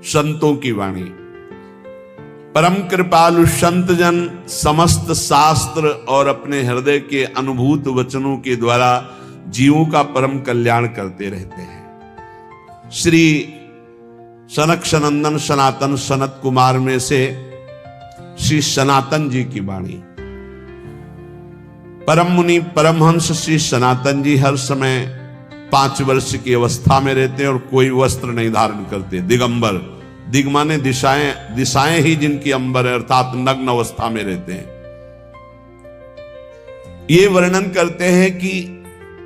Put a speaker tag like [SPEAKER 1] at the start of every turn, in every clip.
[SPEAKER 1] संतों की वाणी। परम कृपालु संत जन समस्त शास्त्र और अपने हृदय के अनुभूत वचनों के द्वारा जीवों का परम कल्याण करते रहते हैं। श्री सनक सनंदन सनातन सनत कुमार में से श्री सनातन जी की वाणी। परम मुनि परमहंस श्री सनातन जी हर समय 5 वर्ष की अवस्था में रहते हैं और कोई वस्त्र नहीं धारण करते, दिगंबर। दिग माने दिशाएं, दिशाएं ही जिनकी अंबर है, अर्थात नग्न अवस्था में रहते हैं। ये वर्णन करते हैं कि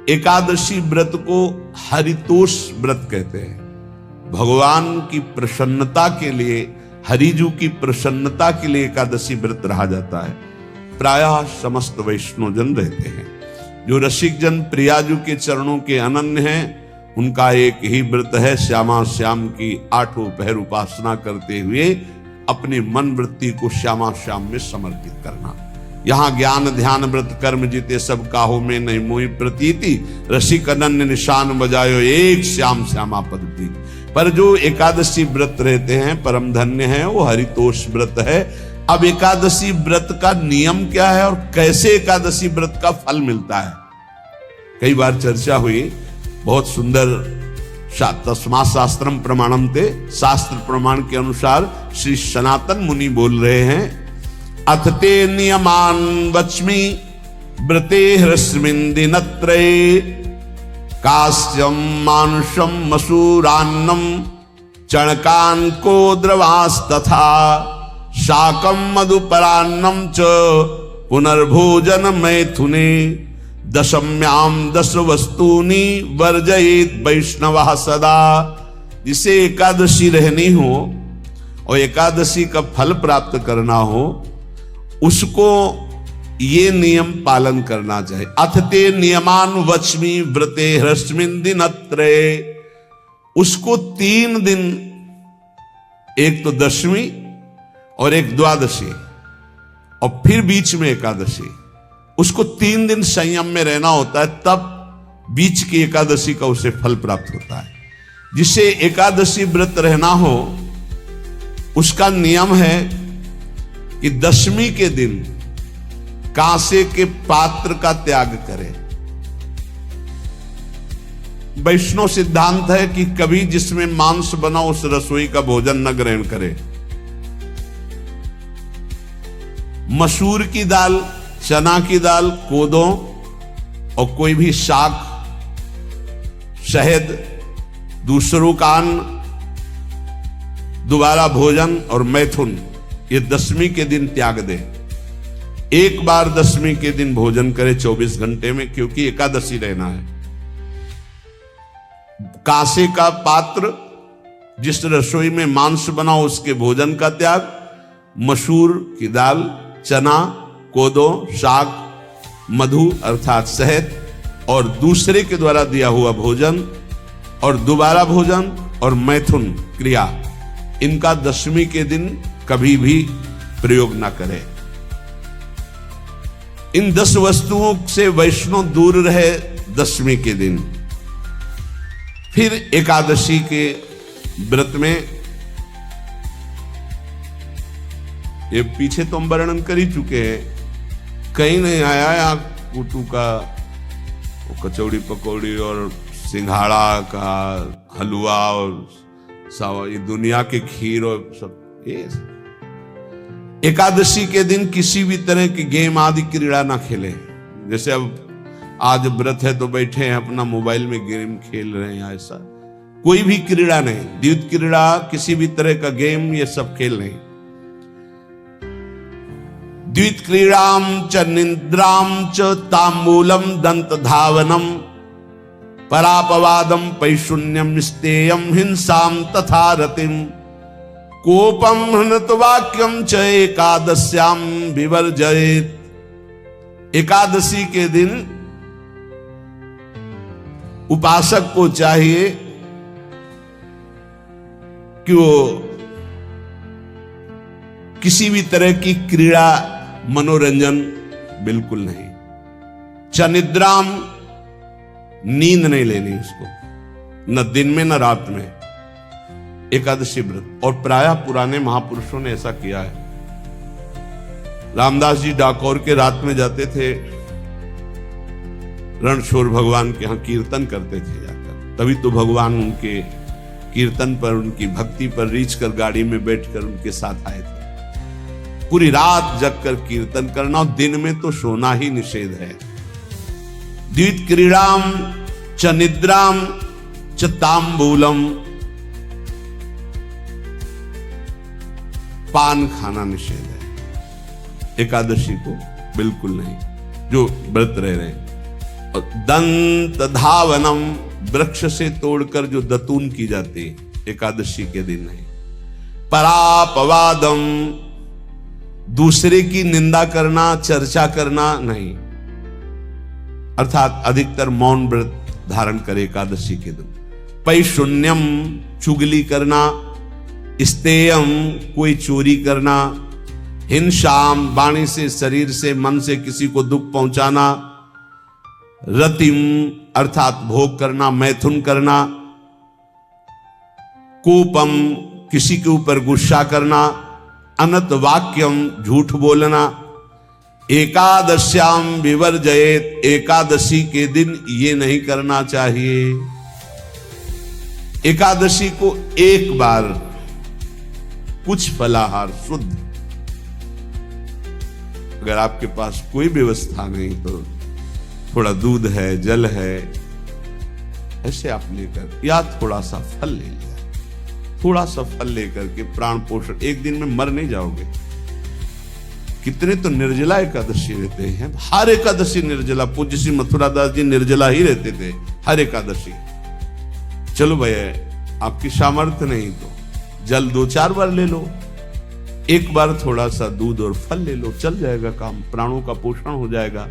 [SPEAKER 1] एकादशी व्रत को हरितोष व्रत कहते हैं। भगवान की प्रसन्नता के लिए, हरिजू की प्रसन्नता के लिए एकादशी व्रत रहा जाता है। प्रायः समस्त वैष्णव जन रहते हैं। जो रसिक जन प्रियाजू के चरणों के अनन्य हैं, उनका एक ही व्रत है, श्यामा श्याम की 8 पहर उपासना करते हुए अपने मन वृत्ति को श्यामा श्याम में समर्पित करना। यहाँ ज्ञान ध्यान व्रत कर्म जीते सब काहो में नहीं मोहि प्रतीति, रसिक अनन्य निशान बजायो एक श्याम श्यामा पद प्रीति। पर जो एकादशी व्रत रहते हैं परम धन्य है, वो हरितोष व्रत है। अब एकादशी व्रत का नियम क्या है और कैसे एकादशी व्रत का फल मिलता है, कई बार चर्चा हुई। बहुत सुंदर तस्मा शास्त्रम प्रमाणम ते, शास्त्र प्रमाण के अनुसार श्री सनातन मुनि बोल रहे हैं, अथ ते नियमान वच्मि व्रते ह्रस्मिन् दिनत्रये, कास्यम मानुषम मसूरान्नम चणकान को द्रवास्तथा, शाकम मधुपरान्नम च पुनर्भोजन मैथुने, दशम्याम 10 वस्तूनि वर्जयेत वैष्णवः सदा। जिसे एकादशी रहनी हो और एकादशी का फल प्राप्त करना हो, उसको ये नियम पालन करना चाहिए। अथ ते नियमान वच्मि व्रते ह्रस्मिन् दिनत्रये, उसको 3 दिन, एक तो दशमी और एक द्वादशी और फिर बीच में एकादशी, उसको 3 दिन संयम में रहना होता है, तब बीच की एकादशी का उसे फल प्राप्त होता है। जिसे एकादशी व्रत रहना हो, उसका नियम है कि दशमी के दिन कांसे के पात्र का त्याग करे। वैष्णव सिद्धांत है कि कभी जिसमें मांस बना उस रसोई का भोजन न ग्रहण करे। मसूर की दाल, चना की दाल, कोदों और कोई भी शाक, शहद, दूसरों का अन्न, दोबारा भोजन और मैथुन, ये दशमी के दिन त्याग दे। एक बार दशमी के दिन भोजन करे 24 घंटे में, क्योंकि एकादशी रहना है। कांसे का पात्र, जिस रसोई में मांस बना उसके भोजन का त्याग, मसूर की दाल, चना, कोदो, शाक, मधु अर्थात शहद और दूसरे के द्वारा दिया हुआ भोजन और दोबारा भोजन और मैथुन क्रिया, इनका दशमी के दिन कभी भी प्रयोग ना करें। इन 10 वस्तुओं से वैष्णव दूर रहे दशमी के दिन। फिर एकादशी के व्रत में, ये पीछे तो हम वर्णन कर ही चुके हैं, कहीं नहीं आया यहाँ कुटू का कचौड़ी पकौड़ी और सिंघाड़ा का हलवा और ये दुनिया के खीर और सब। ये एकादशी के दिन किसी भी तरह की गेम आदि क्रीड़ा ना खेलें। जैसे अब आज व्रत है तो बैठे हैं अपना मोबाइल में गेम खेल रहे हैं, ऐसा कोई भी क्रीड़ा नहीं। द्वैत क्रीड़ा, किसी भी तरह का गेम, ये सब खेल नहीं। द्वैत क्रीड़ाम च निद्राम च तांबूलम दंत धावनम, परापवादम पैशून्यम स्तेयम हिंसाम तथा रतिम, कोपम हृत वाक्यम च एकादश्याम विवर्जयेत। एकादशी के दिन उपासक को चाहिए कि वो किसी भी तरह की क्रीड़ा, मनोरंजन बिल्कुल नहीं। चनिद्राम, नींद नहीं लेनी उसको, न दिन में न रात में। एकादशी व्रत, और प्रायः पुराने महापुरुषों ने ऐसा किया है। रामदास जी डाकोर के रात में जाते थे, रणछोड़ भगवान के यहाँ कीर्तन करते थे जाकर, तभी तो भगवान उनके कीर्तन पर, उनकी भक्ति पर रीछ कर गाड़ी में बैठकर उनके साथ आए थे। पूरी रात जगकर कीर्तन करना, और दिन में तो सोना ही निषेध है। द्वित क्रीड़ाम च निद्राम च तांबूलम, पान खाना निषेध है एकादशी को, बिल्कुल नहीं, जो व्रत रह रहे हैं। और दंत धावनम, वृक्ष से तोड़कर जो दतून की जाती है एकादशी के दिन नहीं। परापवादम, दूसरे की निंदा करना, चर्चा करना नहीं, अर्थात अधिकतर मौन व्रत धारण करे एकादशी के दिन। पैशून्यम, चुगली करना। स्तेयम, कोई चोरी करना। हिंसाम, वाणी से, शरीर से, मन से किसी को दुख पहुंचाना। रतिम, अर्थात भोग करना, मैथुन करना। कोपम, किसी के ऊपर गुस्सा करना। अनत वाक्यम, झूठ बोलना। एकादश्याम विवर्जयेत, एकादशी के दिन ये नहीं करना चाहिए। एकादशी को एक बार कुछ फलाहार शुद्ध, अगर आपके पास कोई व्यवस्था नहीं तो थोड़ा दूध है, जल है, ऐसे आप लेकर, या थोड़ा सा फल ले लिया, थोड़ा सा फल लेकर के प्राण पोषण, एक दिन में मर नहीं जाओगे। कितने तो निर्जला एकादशी रहते हैं, हर एकादशी निर्जला। पूज्य श्री मथुरा दास जी निर्जला ही रहते थे हर एकादशी। चलो भैया, आपकी सामर्थ्य नहीं तो जल 2-4 बार ले लो, एक बार थोड़ा सा दूध और फल ले लो, चल जाएगा काम, प्राणों का पोषण हो जाएगा।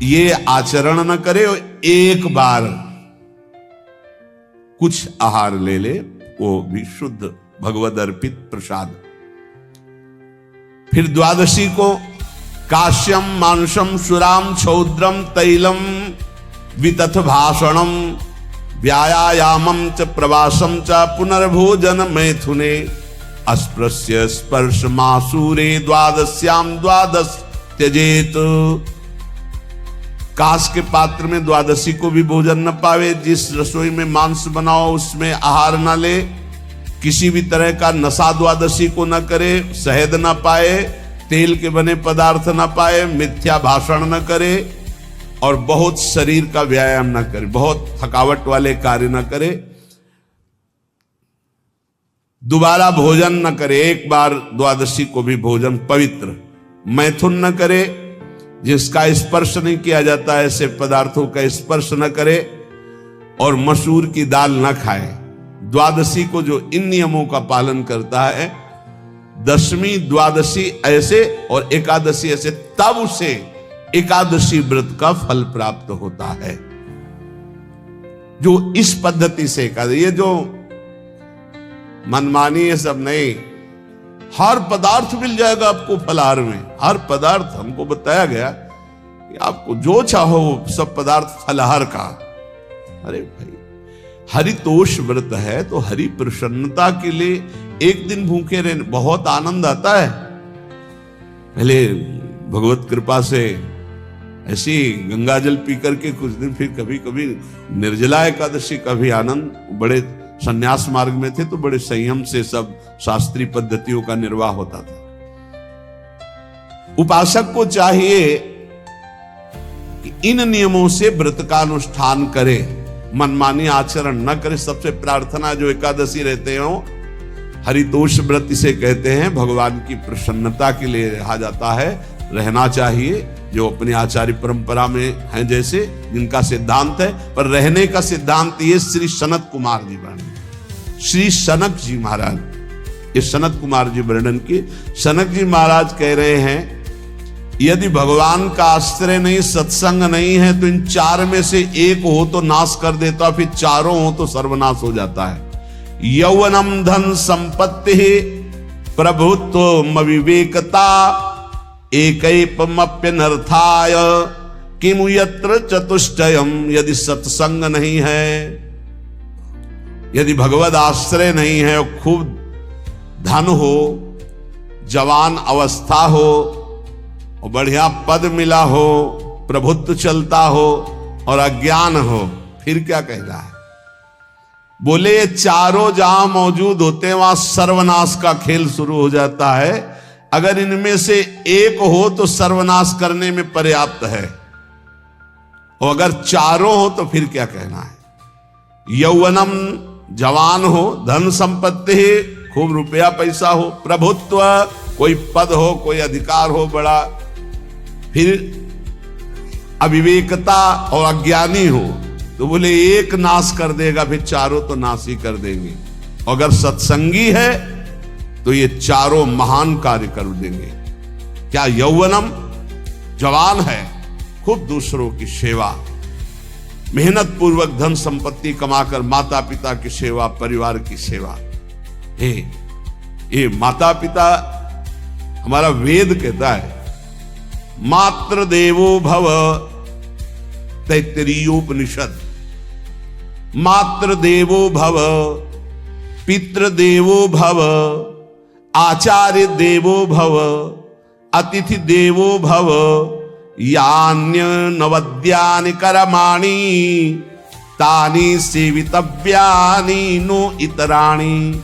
[SPEAKER 1] ये आचरण न करे, एक बार कुछ आहार ले ले, वो भी शुद्ध भगवद अर्पित प्रसाद। फिर द्वादशी को काश्यम मांसम सुराम छौद्रम तैलम वितथ भाषणम व्यायामम च प्रवासम च पुनर्भोजन मैथुने अस्पृश्य स्पर्श मासूरे द्वादश्याम द्वादश त्यजेत। कांस के पात्र में द्वादशी को भी भोजन न पावे। जिस रसोई में मांस बनाओ उसमें आहार न ले। किसी भी तरह का नशा द्वादशी को न करे। शहद न पाए, तेल के बने पदार्थ न पाए, मिथ्या भाषण न करे और बहुत शरीर का व्यायाम न करे, बहुत थकावट वाले कार्य न करे। दोबारा भोजन न करे, एक बार द्वादशी को भी भोजन पवित्र। मैथुन न करे, जिसका स्पर्श नहीं किया जाता ऐसे पदार्थों का स्पर्श न करे। और मसूर की दाल न खाए। द्वादशी को जो इन नियमों का पालन करता है, दशमी द्वादशी ऐसे और एकादशी ऐसे, तब उसे एकादशी व्रत का फल प्राप्त होता है। जो इस पद्धति से एकादशी, ये जो मनमानी है सब नहीं, हर पदार्थ मिल जाएगा आपको फलाहार में। हर पदार्थ हमको बताया गया कि आपको जो चाहो सब पदार्थ फलाहार का। अरे भाई, हरितोष व्रत है तो हरि प्रसन्नता के लिए एक दिन भूखे रहने बहुत आनंद आता है। पहले भगवत कृपा से ऐसी गंगा जल पी करके कुछ दिन, फिर कभी कभी निर्जला एकादशी का भी आनंद। बड़े संन्यास मार्ग में थे तो बड़े संयम से सब शास्त्रीय पद्धतियों का निर्वाह होता था। उपासक को चाहिए कि इन नियमों से व्रत का अनुष्ठान करे, मनमानी आचरण न करे। सबसे प्रार्थना जो एकादशी रहते हो, हरितोष व्रत इसे कहते हैं, भगवान की प्रसन्नता के लिए रहा जाता है, रहना चाहिए। जो अपनी आचार्य परंपरा में हैं, जैसे जिनका सिद्धांत है, पर रहने का सिद्धांत ये श्री सनत कुमार जी वर्णन, श्री सनक जी महाराज, ये सनत कुमार जी वर्णन की। सनक जी महाराज कह रहे हैं, यदि भगवान का आश्रय नहीं, सत्संग नहीं है, तो इन चार में से एक हो तो नाश कर देता, फिर चारों हो तो सर्वनाश हो जाता है। यौवनम धन संपत्ति प्रभुत्व विवेकता एकैपमप्यनर्थाय किमु यत्र चतुष्टयम। यदि सत्संग नहीं है, यदि भगवद आश्रय नहीं है और खूब धन हो, जवान अवस्था हो और बढ़िया पद मिला हो, प्रभुत्व चलता हो और अज्ञान हो, फिर क्या कहना है? बोले ये चारों जहां मौजूद होते हैं वहां सर्वनाश का खेल शुरू हो जाता है। अगर इनमें से एक हो तो सर्वनाश करने में पर्याप्त है, और अगर चारों हो तो फिर क्या कहना है? यौवनम, जवान हो, धन संपत्ति, खूब रुपया पैसा हो, प्रभुत्व, कोई पद हो, कोई अधिकार हो बड़ा, फिर अविवेकता और अज्ञानी हो, तो बोले एक नाश कर देगा, फिर चारों तो नाश ही कर देंगे। अगर सत्संगी है तो ये चारों महान कार्य कर देंगे। क्या यौवनम, जवान है, खूब दूसरों की सेवा, मेहनत पूर्वक धन संपत्ति कमाकर माता पिता की सेवा, परिवार की सेवा। ये माता पिता, हमारा वेद कहता है मातृ देवो भव, तैत्तिरीयोपनिषद, मातृ देवो भव, पितृ देवो भव, आचार्य देवो भव, अतिथि देवो भव, यान्य नवद्यानि कर्माणि तानि सेवितव्यानि नो इतराणि,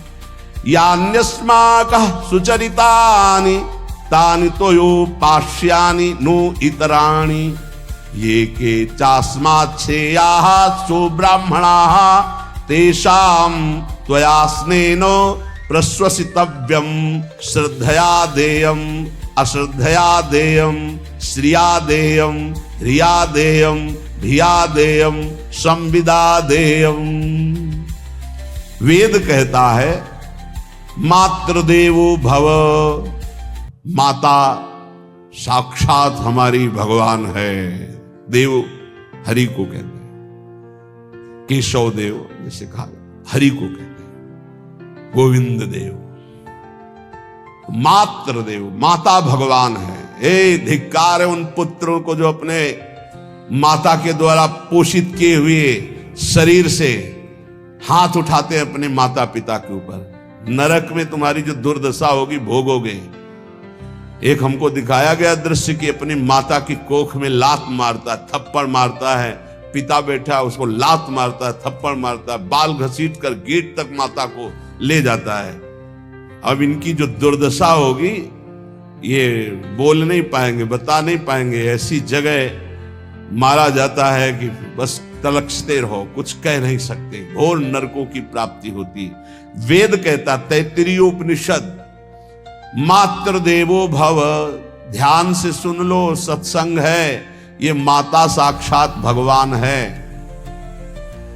[SPEAKER 1] यान्यस्माकः सुचरितानि तानि तोयोपास्यानि नो इतराणि, ये के चास्माच्छेयाः सो ब्राह्मणाः तेषां त्वया स्नेन प्रश्वसितव्यं, श्रद्धया देयं, अश्रद्धया देयं, श्रिया देयं, ह्रिया देयं, धिया देयं, संविदा देयं। वेद कहता है मातृदेवो भव, माता साक्षात हमारी भगवान है। देव हरि को कहते हैं, केशव देव जैसे कहा, हरि को कहते हैं गोविंद देव। मातृ देव, माता भगवान है। ए धिक्कार है उन पुत्रों को जो अपने माता के द्वारा पोषित किए हुए शरीर से हाथ उठाते हैं अपने माता पिता के ऊपर। नरक में तुम्हारी जो दुर्दशा होगी भोगोगे। एक हमको दिखाया गया दृश्य कि अपनी माता की कोख में लात मारता है, थप्पड़ मारता है, पिता बैठा है उसको लात मारता है, थप्पड़ मारता है, बाल घसीट कर गेट तक माता को ले जाता है। अब इनकी जो दुर्दशा होगी ये बोल नहीं पाएंगे, बता नहीं पाएंगे। ऐसी जगह मारा जाता है कि बस तलकते रहो, कुछ कह नहीं सकते, घोर नरकों की प्राप्ति होती। वेद कहता, तैत्तिरीयोपनिषद, मातृ देवो भव, ध्यान से सुन लो, सत्संग है, ये माता साक्षात भगवान है।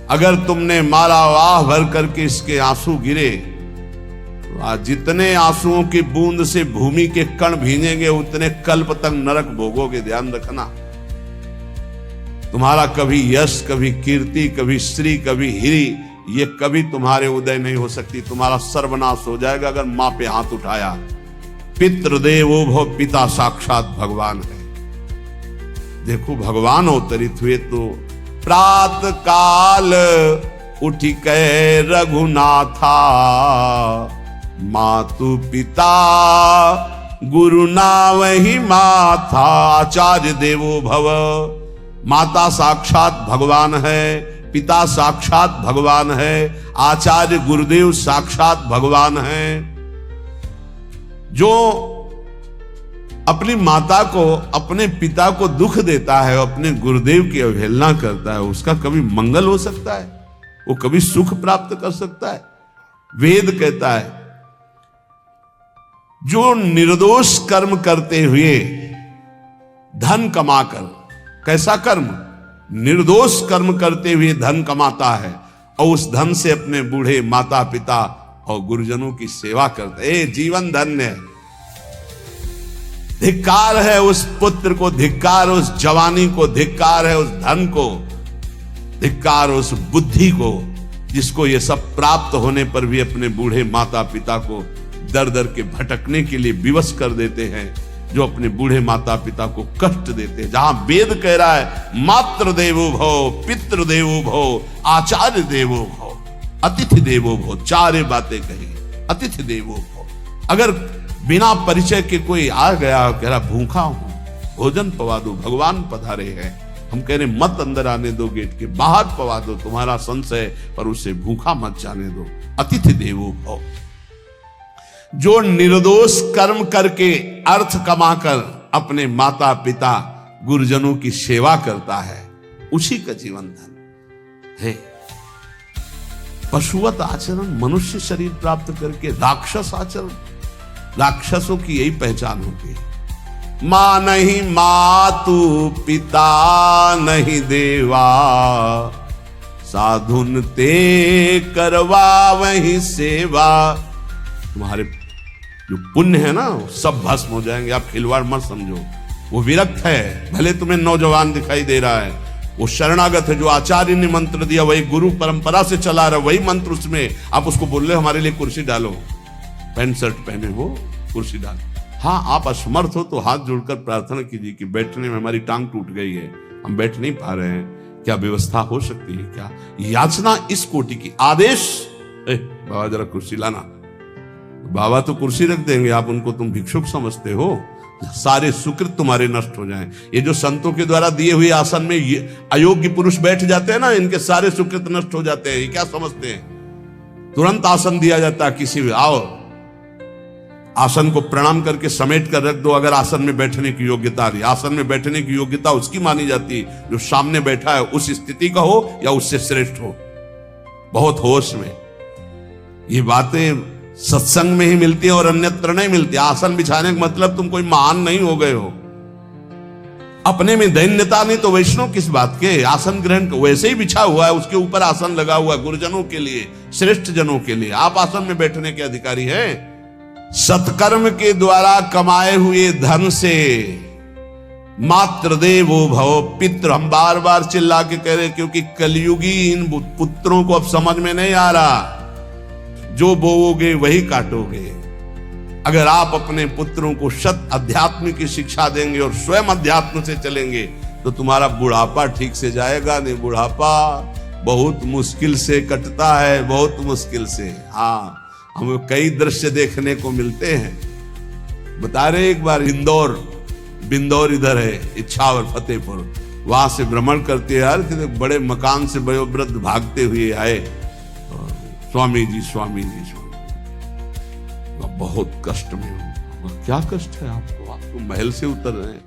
[SPEAKER 1] अगर तुमने मारा, वाह भर करके इसके आंसू गिरे, जितने आंसुओं की बूंद से भूमि के कण भींजेंगे उतने कल्प तक नरक भोगोगे। ध्यान रखना, तुम्हारा कभी यश, कभी कीर्ति, कभी श्री, कभी हिरी, ये कभी तुम्हारे उदय नहीं हो सकती। तुम्हारा सर्वनाश हो जाएगा अगर मां पे हाथ उठाया। पितृदेवो भव, पिता साक्षात भगवान है। देखो भगवान अवतरित हुए तो प्रात काल उठी कै रघुनाथा, मातु पिता गुरु नावहि माथा। आचार्य देवो भव, माता साक्षात भगवान है, पिता साक्षात भगवान है, आचार्य गुरुदेव साक्षात भगवान है। जो अपनी माता को, अपने पिता को दुख देता है, अपने गुरुदेव की अवहेलना करता है, उसका कभी मंगल हो सकता है? वो कभी सुख प्राप्त कर सकता है? वेद कहता है जो निर्दोष कर्म करते हुए धन कमाकर, कैसा कर्म? निर्दोष कर्म करते हुए धन कमाता है और उस धन से अपने बूढ़े माता पिता और गुरुजनों की सेवा करता है, जीवन धन्य है। धिक्कार है उस पुत्र को, धिक्कार उस जवानी को, धिक्कार है उस धन को, धिक्कार उस बुद्धि को जिसको ये सब प्राप्त होने पर भी अपने बूढ़े माता पिता को दर दर के भटकने के लिए विवश कर देते हैं, जो अपने बूढ़े माता पिता को कष्ट देते हैं। जहां वेद कह रहा है मातृ देवो भव, पितृ देवो भव, आचार्य देवो भव, अतिथि देवो भव, चार बातें कही। अतिथि देवो भव, अगर बिना परिचय के कोई आ गया, कह रहा भूखा हूं, भोजन पवा दो, भगवान पधारे हैं, हम कह रहे मत अंदर आने दो, गेट के बाहर पवा दो, तुम्हारा संशय पर उसे भूखा मत जाने दो। अतिथि देवो भव, जो निर्दोष कर्म करके अर्थ कमाकर अपने माता पिता गुरुजनों की सेवा करता है, उसी का जीवन धन है। पशुवत आचरण, मनुष्य शरीर प्राप्त करके राक्षस आचरण, राक्षसों की यही पहचान होती है। मां नहीं मातु पिता नहीं देवा, साधुन ते करवा वही सेवा। तुम्हारे जो पुण्य है ना सब भस्म हो जाएंगे, आप खिलवाड़ मत समझो। वो विरक्त है, भले तुम्हें नौजवान दिखाई दे रहा है, वो शरणागत है, जो आचार्य ने मंत्र दिया वही गुरु परंपरा से चला रहा, वही मंत्र उसमें, आप उसको बोल रहे हो हमारे लिए कुर्सी डालो, पैंट शर्ट पहने हो कुर्सी डालो। हाँ, आप असमर्थ हो तो हाथ जोड़कर प्रार्थना कीजिए कि बैठने में हमारी टांग टूट गई है, हम बैठ नहीं पा रहे हैं, क्या व्यवस्था हो सकती है क्या? याचना इस कोटि की। आदेश, बाबा जरा कुर्सी लाना, बाबा तो कुर्सी रख देंगे, आप उनको तुम भिक्षुक समझते हो, सारे सुकृत तुम्हारे नष्ट हो जाएं। ये जो संतों के द्वारा दिए हुए आसन में ये अयोग्य पुरुष बैठ जाते हैं ना, इनके सारे सुकृत नष्ट हो जाते हैं। ये क्या समझते हैं? तुरंत आसन दिया जाता है, किसी भी आओ, आसन को प्रणाम करके समेट कर रख दो, अगर आसन में बैठने की योग्यता आ रही। आसन में बैठने की योग्यता उसकी मानी जाती है जो सामने बैठा है, उस स्थिति का हो या उससे श्रेष्ठ हो। बहुत होश में ये बातें सत्संग में ही मिलती है और अन्यत्र नहीं मिलती। आसन बिछाने का मतलब तुम कोई महान नहीं हो गए हो, अपने में दैन्यता नहीं तो वैष्णव किस बात के? आसन ग्रहण वैसे ही बिछा हुआ है, उसके ऊपर आसन लगा हुआ है गुरुजनों के लिए, श्रेष्ठ जनों के लिए। आप आसन में बैठने के अधिकारी हैं। सत्कर्म के द्वारा कमाए हुए धन से मात्र देवो भव पितृ, हम बार बार चिल्ला के कह रहे, क्योंकि कलयुगी इन पुत्रों को अब समझ में नहीं आ रहा। जो बोओगे वही काटोगे। अगर आप अपने पुत्रों को शत अध्यात्म की शिक्षा देंगे और स्वयं अध्यात्म से चलेंगे तो तुम्हारा बुढ़ापा ठीक से जाएगा नहीं। बुढ़ापा बहुत मुश्किल से कटता है, बहुत मुश्किल से। हाँ, हमें कई दृश्य देखने को मिलते हैं। बता रहे एक बार इंदौर, बिंदौर इधर है, इच्छावर फतेहपुर, वहां से भ्रमण करते यार, बड़े मकान से वयोवृद्ध भागते हुए आए, स्वामी जी स्वामी जी स्वामी। बहुत कष्ट में हूं। क्या कष्ट है आपको? आप तो महल से उतर रहे हैं।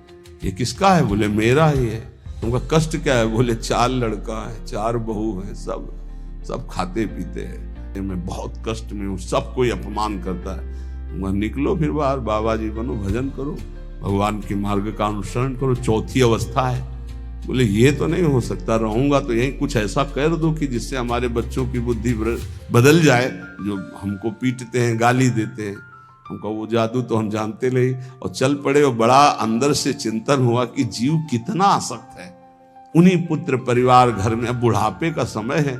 [SPEAKER 1] ये किसका है? बोले मेरा ही है। तुमका कष्ट क्या है? बोले 4 लड़का है, 4 बहू है, सब खाते पीते हैं, मैं बहुत कष्ट में हूँ, सब कोई अपमान करता है। निकलो फिर बाहर, बाबा जी बनो, भजन करो, भगवान के मार्ग का अनुसरण करो। चौथी अवस्था है। बोले ये तो नहीं हो सकता, रहूंगा तो यही कुछ ऐसा कर दो कि जिससे हमारे बच्चों की बुद्धि बदल जाए, जो हमको पीटते हैं, गाली देते हैं। हमको वो जादू तो हम जानते नहीं, और चल पड़े। और बड़ा अंदर से चिंतन हुआ कि जीव कितना आसक्त है उन्हीं पुत्र परिवार घर में। अब बुढ़ापे का समय है,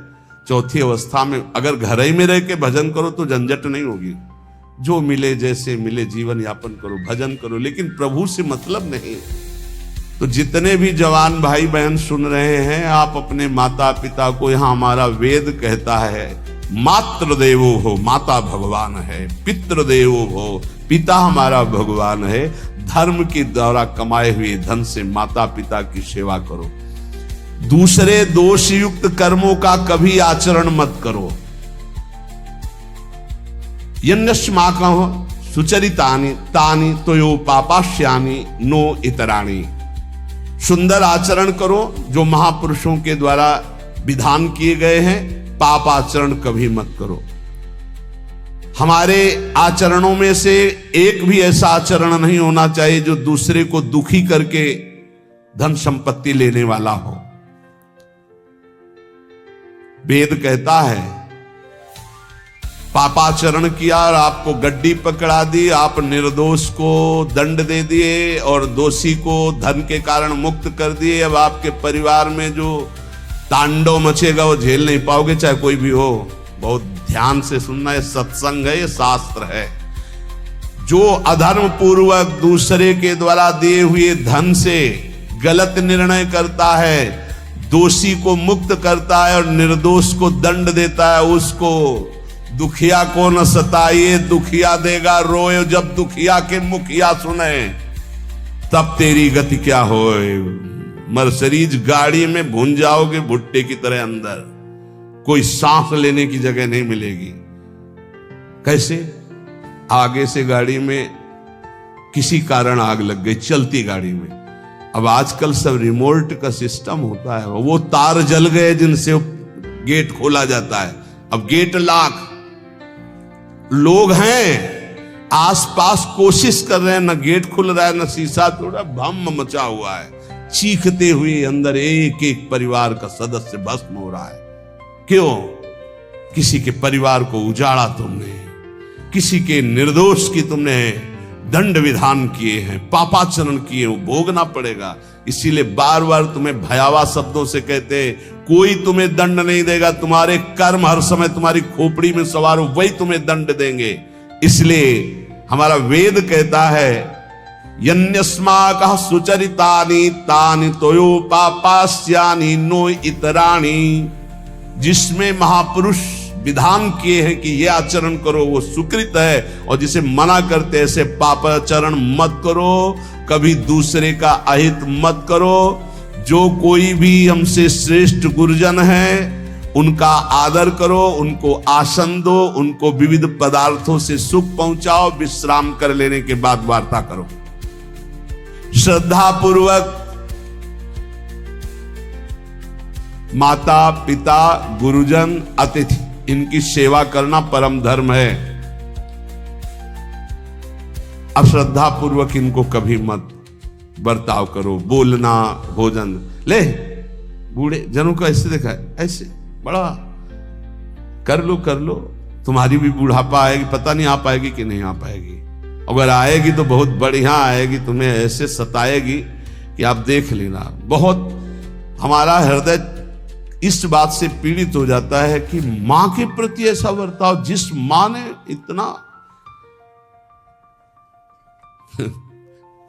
[SPEAKER 1] चौथी अवस्था में अगर घर ही में रह के भजन करो तो झंझट नहीं होगी। जो मिले जैसे मिले जीवन यापन करो, भजन करो, लेकिन प्रभु से मतलब नहीं। तो जितने भी जवान भाई बहन सुन रहे हैं, आप अपने माता पिता को, यहां हमारा वेद कहता है मातृ देवो हो, माता भगवान है, पितृ देवो हो, पिता हमारा भगवान है। धर्म के द्वारा कमाए हुए धन से माता पिता की सेवा करो। दूसरे दोष युक्त कर्मों का कभी आचरण मत करो। यन्यस्माकं सुचरितानि तानि तोयो पापाश्यानि नो इतराणि। सुंदर आचरण करो जो महापुरुषों के द्वारा विधान किए गए हैं, पाप आचरण कभी मत करो। हमारे आचरणों में से एक भी ऐसा आचरण नहीं होना चाहिए जो दूसरे को दुखी करके धन संपत्ति लेने वाला हो। वेद कहता है पापाचरण किया और आपको गड्डी पकड़ा दी, आप निर्दोष को दंड दे दिए और दोषी को धन के कारण मुक्त कर दिए। अब आपके परिवार में जो तांडव मचेगा वो झेल नहीं पाओगे, चाहे कोई भी हो। बहुत ध्यान से सुनना, है सत्संग है, ये शास्त्र है। जो अधर्म पूर्वक दूसरे के द्वारा दिए हुए धन से गलत निर्णय करता है, दोषी को मुक्त करता है और निर्दोष को दंड देता है। उसको दुखिया को न सताइए, दुखिया देगा रोए, जब दुखिया के मुखिया सुने तब तेरी गति क्या होए। मर्सरीज गाड़ी में भून जाओगे भुट्टे की तरह अंदर, कोई सांस लेने की जगह नहीं मिलेगी। कैसे? आगे से गाड़ी में किसी कारण आग लग गई, चलती गाड़ी में। अब आजकल सब रिमोट का सिस्टम होता है, वो तार जल गए जिनसे गेट खोला जाता है। अब गेट लाख लोग हैं आसपास, कोशिश कर रहे हैं, न गेट खुल रहा है न शीशा तोड़ा, भम मचा हुआ है। चीखते हुए अंदर एक एक परिवार का सदस्य भस्म हो रहा है। क्यों? किसी के परिवार को उजाड़ा तुमने, किसी के निर्दोष की तुमने दंड विधान किए हैं, पापाचरण किए, वो भोगना पड़ेगा। इसीलिए बार बार तुम्हें भयावह शब्दों से कहते हैं, कोई तुम्हें दंड नहीं देगा, तुम्हारे कर्म हर समय तुम्हारी खोपड़ी में सवार हो, वही तुम्हें दंड देंगे। इसलिए हमारा वेद कहता है, यन्यस्माकः सुचरितानि तानि तोयो पापास्यानि नो इतराणि। जिसमें महापुरुष विधान किए हैं कि ये आचरण करो वो सुकृत है, और जिसे मना करते ऐसे पापाचरण मत करो, कभी दूसरे का अहित मत करो। जो कोई भी हमसे श्रेष्ठ गुरुजन है उनका आदर करो, उनको आसन दो, उनको विविध पदार्थों से सुख पहुंचाओ, विश्राम कर लेने के बाद वार्ता करो। श्रद्धा पूर्वक माता पिता गुरुजन अतिथि इनकी सेवा करना परम धर्म है। अब श्रद्धा पूर्वक इनको कभी मत बर्ताव करो। बोलना, भोजन, ले बूढ़े जनों को ऐसे देखा है, ऐसे बड़ा कर लो, तुम्हारी भी बुढ़ापा आएगी, पता नहीं आ पाएगी कि नहीं आ पाएगी। अगर आएगी तो बहुत बढ़िया आएगी, तुम्हें ऐसे सताएगी कि आप देख लेना। बहुत हमारा हृदय इस बात से पीड़ित हो जाता है कि मां के प्रति ऐसा बर्ताव, जिस मां ने इतना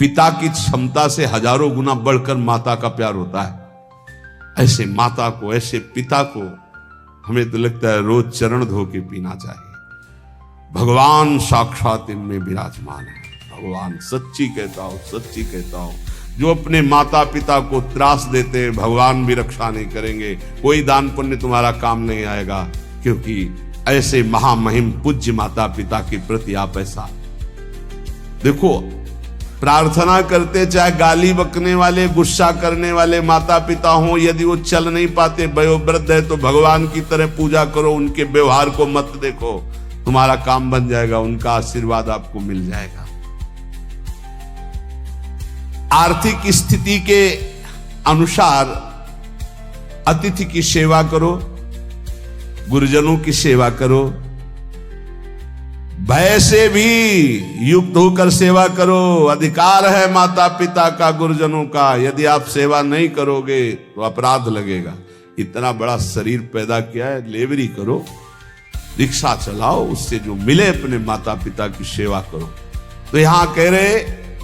[SPEAKER 1] पिता की क्षमता से हजारों गुना बढ़कर माता का प्यार होता है। ऐसे माता को, ऐसे पिता को हमें तो लगता है रोज चरण धो के पीना चाहिए। भगवान साक्षात इनमें विराजमान है। भगवान सच्ची कहता हूं, जो अपने माता पिता को त्रास देते हैं भगवान भी रक्षा नहीं करेंगे, कोई दान पुण्य तुम्हारा काम नहीं आएगा, क्योंकि ऐसे महामहिम पूज्य माता पिता के प्रति आप ऐसा देखो। प्रार्थना करते, चाहे गाली बकने वाले, गुस्सा करने वाले माता पिता हों, यदि वो चल नहीं पाते, वयोवृद्ध है, तो भगवान की तरह पूजा करो, उनके व्यवहार को मत देखो, तुम्हारा काम बन जाएगा, उनका आशीर्वाद आपको मिल जाएगा। आर्थिक स्थिति के अनुसार अतिथि की सेवा करो, गुरुजनों की सेवा करो, भय से भी युक्त होकर सेवा करो। अधिकार है माता पिता का, गुरुजनों का। यदि आप सेवा नहीं करोगे तो अपराध लगेगा। इतना बड़ा शरीर पैदा किया है, लेवरी करो, रिक्शा चलाओ, उससे जो मिले अपने माता पिता की सेवा करो। तो यहां कह रहे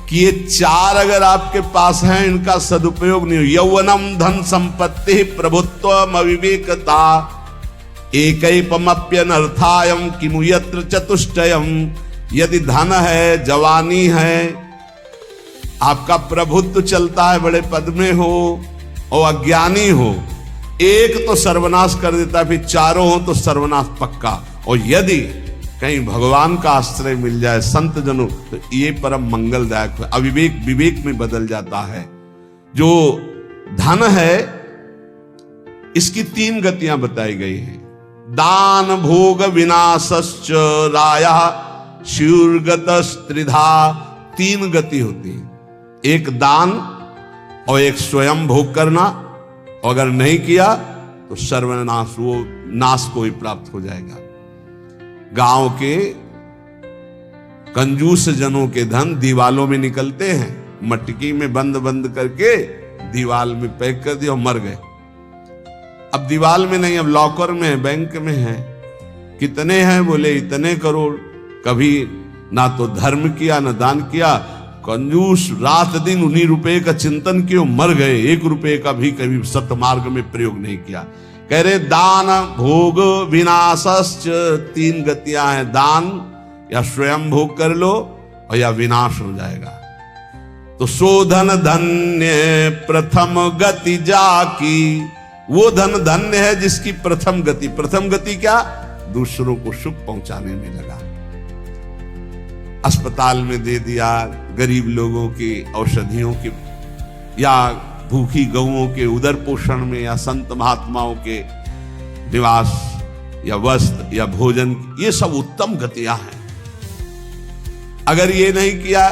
[SPEAKER 1] कि ये चार अगर आपके पास हैं, इनका सदुपयोग नहीं हो। यौवनम धन संपत्ति प्रभुत्वम अविवेकता एकैपमप्यनर्थायम किमु यत्र चतुष्टयम। यदि धन है, जवानी है, आपका प्रभुत्व चलता है, बड़े पद में हो और अज्ञानी हो, एक तो सर्वनाश कर देता है, फिर चारों हो तो सर्वनाश पक्का। और यदि कहीं भगवान का आश्रय मिल जाए, संत जनों, तो ये परम मंगलदायक है। अविवेक विवेक में बदल जाता है। जो धन है, इसकी तीन गतियां बताई गई हैं। दान भोग विनाशश्च राया शूर्गतस्त्रिधा। तीन गति होती है, एक दान और एक स्वयं भोग करना, अगर नहीं किया तो सर्वनाश, वो नाश को ही प्राप्त हो जाएगा। गांव के कंजूस जनों के धन दीवालों में निकलते हैं, मटकी में बंद बंद करके दीवाल में पैक कर दिया और मर गए। अब दीवाल में नहीं, अब लॉकर में है, बैंक में है। कितने हैं? बोले इतने करोड़। कभी ना तो धर्म किया ना दान किया, कंजूस रात दिन उन्हीं रुपए का चिंतन किए मर गए, 1 रुपए का भी कभी सत्मार्ग में प्रयोग नहीं किया। कह रहे दान भोग विनाशश्च, 3 गतियां हैं, दान या स्वयं भोग कर लो और या विनाश हो जाएगा। तो शोधन धन्य प्रथम गति जाकी, वो धन धन्य है जिसकी प्रथम गति क्या? दूसरों को सुख पहुंचाने में लगा। अस्पताल में दे दिया, गरीब लोगों की औषधियों के या भूखी गौओं के उदर पोषण में, या संत महात्माओं के निवास या वस्त्र या भोजन, ये सब उत्तम गतियां हैं। अगर ये नहीं किया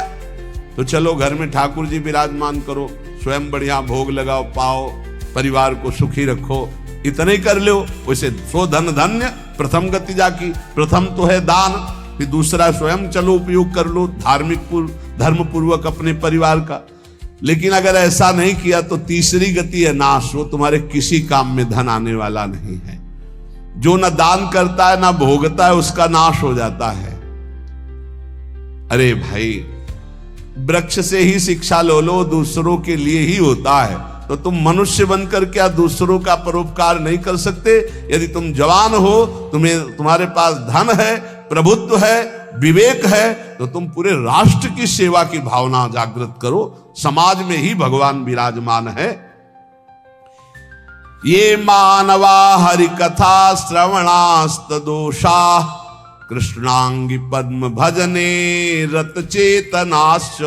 [SPEAKER 1] तो चलो घर में ठाकुर जी विराजमान करो, स्वयं बढ़िया भोग लगाओ, पाओ, परिवार को सुखी रखो, इतने कर लो। वैसे सो धन धन्य प्रथम गति जाकी, प्रथम तो है दान, फिर दूसरा स्वयं चलो उपयोग कर लो धर्म पूर्वक अपने परिवार का। लेकिन अगर ऐसा नहीं किया तो तीसरी गति है नाश, वो तुम्हारे किसी काम में धन आने वाला नहीं है। जो न दान करता है ना भोगता है, उसका नाश हो जाता है। अरे भाई, वृक्ष से ही शिक्षा लो, दूसरों के लिए ही होता है। तो तुम मनुष्य बनकर क्या दूसरों का परोपकार नहीं कर सकते? यदि तुम जवान हो, तुम्हारे पास धन है, प्रभुत्व है, विवेक है, तो तुम पूरे राष्ट्र की सेवा की भावना जागृत करो। समाज में ही भगवान विराजमान है। ये मानवा हरि कथा श्रवणास्त दोषा, कृष्णांगी पद्म भजने रत चेतनाश्च,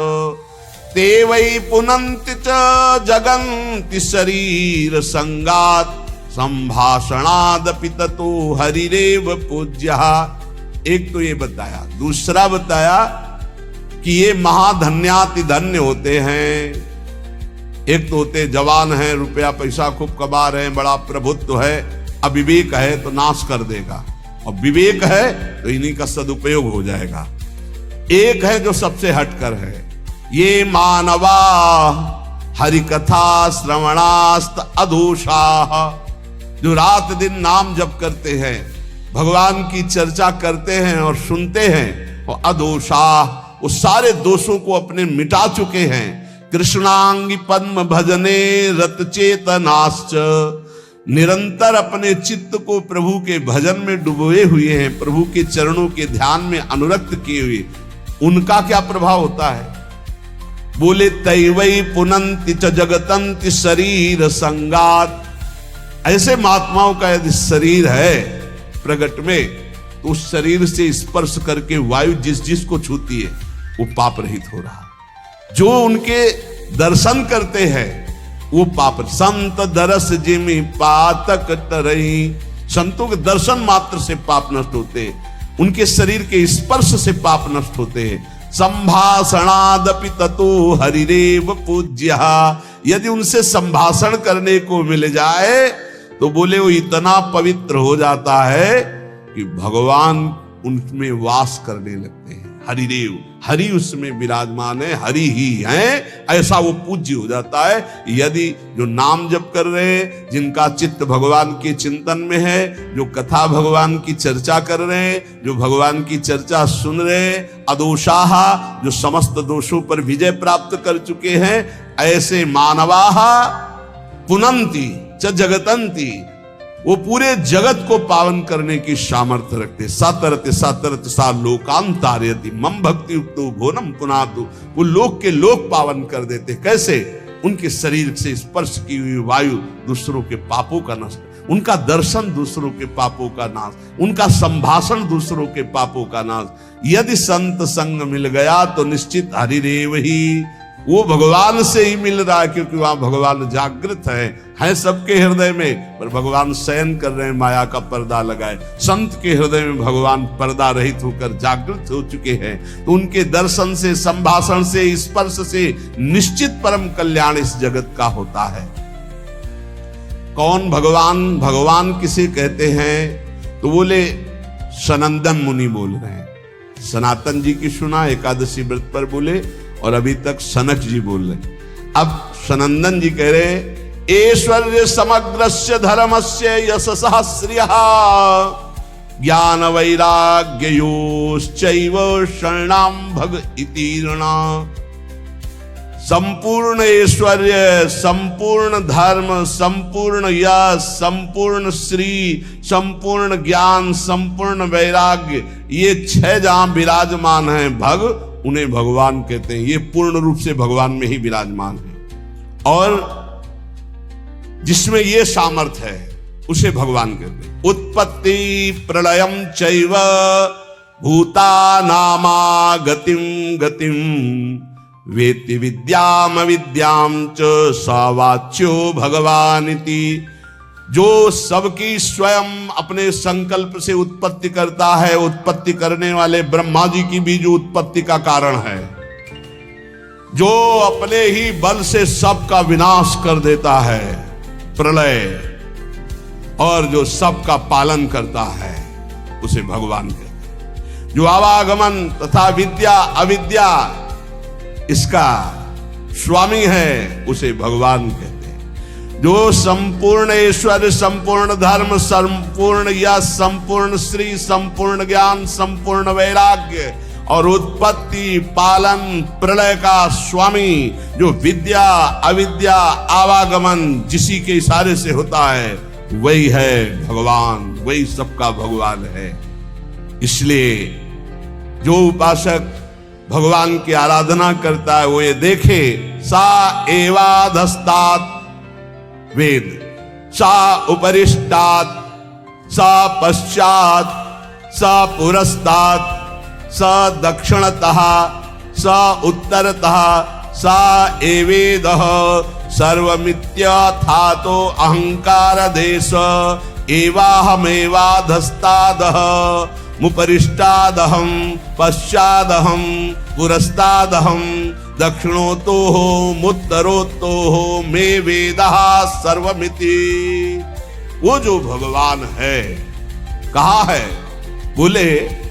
[SPEAKER 1] ते वै पुनन्ति च जगन्ति शरीर संगात, संभाषणादपि ततो हरिरेव पूज्यः। एक तो ये बताया, दूसरा बताया कि ये महाधन्याति धन्य होते हैं। एक तो होते जवान हैं, रुपया पैसा खूब कमा रहे हैं, बड़ा प्रभुत्व है, अविवेक है तो नाश कर देगा, और विवेक है तो इन्हीं का सदुपयोग हो जाएगा। एक है जो सबसे हटकर है, ये मानवा हरि कथा श्रवणास्त अधोषा, जो रात दिन नाम जप करते हैं, भगवान की चर्चा करते हैं और सुनते हैं, और अधोषा, वो सारे दोषों को अपने मिटा चुके हैं। कृष्णांगी पद्म भजने रत चेतनाश्च, निरंतर अपने चित्त को प्रभु के भजन में डुबोए हुए हैं, प्रभु के चरणों के ध्यान में अनुरक्त किए हुए। उनका क्या प्रभाव होता है? बोले तैवै पुनन्ति च जगतन्ति शरीर संगात। ऐसे महात्माओं का यदि शरीर है प्रगट में, तो उस शरीर से स्पर्श करके वायु जिस जिस को छूती है वो पाप रहित हो रहा। जो उनके दर्शन करते हैं वो पाप। संत दरस जिमि पातक तरही, संतों के दर्शन मात्र से पाप नष्ट होते हैं, उनके शरीर के स्पर्श से पाप नष्ट होते हैं। संभाषणादपि ततो हरिरेव पूज्यः, यदि उनसे संभाषण करने को मिल जाए तो बोले वो इतना पवित्र हो जाता है कि भगवान उनमें वास करने लगते हैं। हरिदेव, हरि उसमें विराजमान है, हरि ही हैं, ऐसा वो पूज्य हो जाता है। यदि जो नाम जप कर रहे हैं, जिनका चित्त भगवान के चिंतन में है, जो कथा भगवान की चर्चा कर रहे हैं, जो भगवान की चर्चा सुन रहे हैं, अदोषाः, जो समस्त दोषों पर विजय प्राप्त कर चुके हैं, ऐसे मानवाः पुनन्ति च जगतन्ति, वो पूरे जगत को पावन करने की सामर्थ्य रखते। सातरते सातरते सा लोकांतारयति मम भक्ति युक्तो भोनम पुनातु, वो लोक के लोक पावन कर देते। कैसे? उनके शरीर से स्पर्श की हुई वायु दूसरों के पापों का नष्ट, उनका दर्शन दूसरों के पापों का नाश, उनका संभाषण दूसरों के पापों का नाश। यदि संत संग मिल गया तो निश्चित हरिरेव ही, वो भगवान से ही मिल रहा है, क्योंकि वहां भगवान जागृत है सबके हृदय में, पर भगवान शयन कर रहे हैं, माया का पर्दा लगाए। संत के हृदय में भगवान पर्दा रहित होकर जागृत हो चुके हैं, तो उनके दर्शन से, संभाषण से, स्पर्श से निश्चित परम कल्याण इस जगत का होता है। कौन भगवान? भगवान किसे कहते हैं? तो बोले सनंदन मुनि बोल रहे हैं। सनातन जी की सुना एकादशी व्रत पर बोले, और अभी तक सनक जी बोल रहे। अब सनंदन जी कह रहे ऐश्वर्य समग्रस्य धर्मस्य यशसः श्रियः, ज्ञान वैराग्ययोश्चैव शरणां भग इति ऋणा। संपूर्ण ऐश्वर्य, संपूर्ण धर्म, संपूर्ण यश, संपूर्ण श्री, संपूर्ण ज्ञान, संपूर्ण वैराग्य, ये 6 जहां विराजमान हैं उन्हें भगवान कहते हैं। ये पूर्ण रूप से भगवान में ही विराजमान है और जिसमें ये सामर्थ्य है उसे भगवान कहते हैं। उत्पत्ति प्रलयम चैव भूतानामा गतिम गतिम वेत्ति विद्याम अविद्याम च सवाच्यो भगवानिति। जो सबकी स्वयं अपने संकल्प से उत्पत्ति करता है, उत्पत्ति करने वाले ब्रह्मा जी की भी जो उत्पत्ति का कारण है, जो अपने ही बल से सबका विनाश कर देता है प्रलय, और जो सबका पालन करता है उसे भगवान कहते हैं। जो आवागमन तथा विद्या अविद्या इसका स्वामी है उसे भगवान कहते हैं। जो संपूर्ण ऐश्वर्य, संपूर्ण धर्म, संपूर्ण यश, संपूर्ण श्री, संपूर्ण ज्ञान, संपूर्ण वैराग्य और उत्पत्ति पालन प्रलय का स्वामी, जो विद्या अविद्या आवागमन जिसी के इशारे से होता है, वही है भगवान, वही सबका भगवान है। इसलिए जो उपासक भगवान की आराधना करता है वो ये देखे, सा एवाधस्तात् वेद, सा उपरिष्टात्, सा पश्चात्, सा पुरस्तात्, सा दक्षिणतः, सा उत्तरतः, सा एवेदः सर्वमित्यथातो अहंकार देश एवाहमेवाधस्तादः मुपरिष्टादहं पश्चादहं पुरस्तादहं दक्षिणोतो मुत्तरोतो मे वेदः सर्वमिति। वो जो भगवान है कहा है, बोले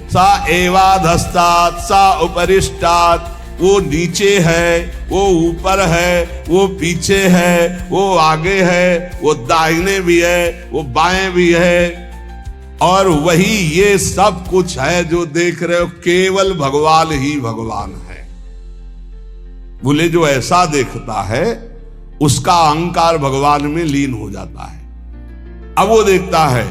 [SPEAKER 1] सा एवाधस्तात्, सा उपरिष्टात्, वो नीचे है, वो ऊपर है, वो पीछे है, वो आगे है, वो दाहिने भी है, वो बाएं भी है, और वही ये सब कुछ है जो देख रहे हो, केवल भगवान ही भगवान है। बोले जो ऐसा देखता है उसका अहंकार भगवान में लीन हो जाता है। अब वो देखता है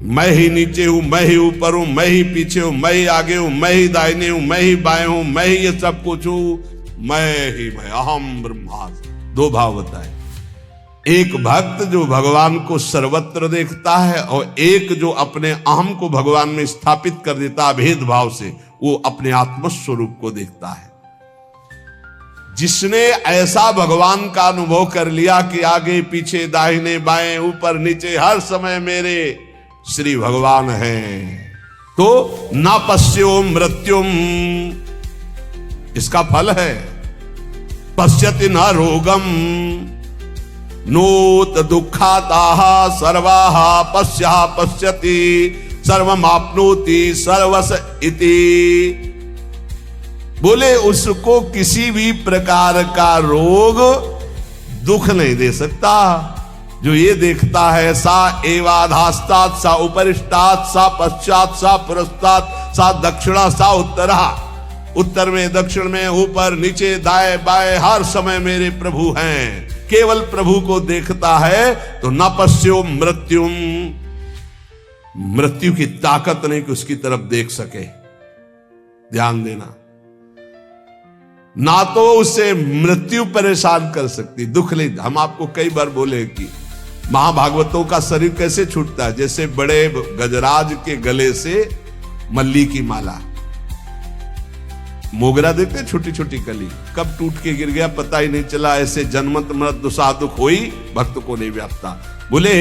[SPEAKER 1] मैं ही नीचे हूं, मैं ही ऊपर हूं, मैं ही पीछे हूं, मैं ही आगे हूं, मैं ही दाहिने हूं, मैं ही बाएं हूं, मैं ही ये सब कुछ हूं, मैं अहम ब्रह्मास्मि। 2 भाव बताए, एक भक्त जो भगवान को सर्वत्र देखता है और एक जो अपने अहम को भगवान में स्थापित कर देता है भेदभाव से, वो अपने आत्मस्वरूप को देखता है। जिसने ऐसा भगवान का अनुभव कर लिया कि आगे पीछे दाहिने बाएं ऊपर नीचे हर समय मेरे श्री भगवान हैं, तो न पश्यो मृत्युम, इसका फल है पश्यति न रोगम नोत दुखाताः सर्वाः पश्यः पश्यति सर्वमाप्नोति सर्वस इति। बोले उसको किसी भी प्रकार का रोग दुख नहीं दे सकता। जो ये देखता है सा एवाधास्तात्, सा उपरिष्टात्, सा पश्चात्, सा पुरस्तात्, सा दक्षिणा, सा उत्तरा, उत्तर में दक्षिण में ऊपर नीचे दाएं बाएं हर समय मेरे प्रभु हैं, केवल प्रभु को देखता है तो न पश्यो मृत्युम, मृत्यु की ताकत नहीं कि उसकी तरफ देख सके। ध्यान देना, ना तो उसे मृत्यु परेशान कर सकती, दुख ले। हम आपको कई बार बोले कि महाभागवतों का शरीर कैसे छूटता है, जैसे बड़े गजराज के गले से मल्ली की माला, मोगरा देखते छोटी छोटी कली, कब टूट के गिर गया पता ही नहीं चला, ऐसे जन्मत मृत दुसादुख होई भक्त को नहीं व्यापता। बोले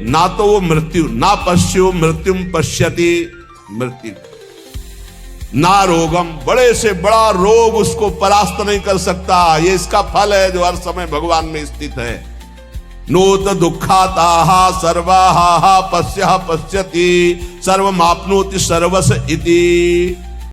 [SPEAKER 1] ना तो वो मृत्यु, ना पश्यो मृत्युम पश्यति, मृत्यु ना रोगम, बड़े से बड़ा रोग उसको परास्त नहीं कर सकता। ये इसका फल है जो हर समय भगवान में स्थित है। नोत दुखाताः सर्वाः पश्यः पश्यति सर्वमाप्नोति सर्वस इति।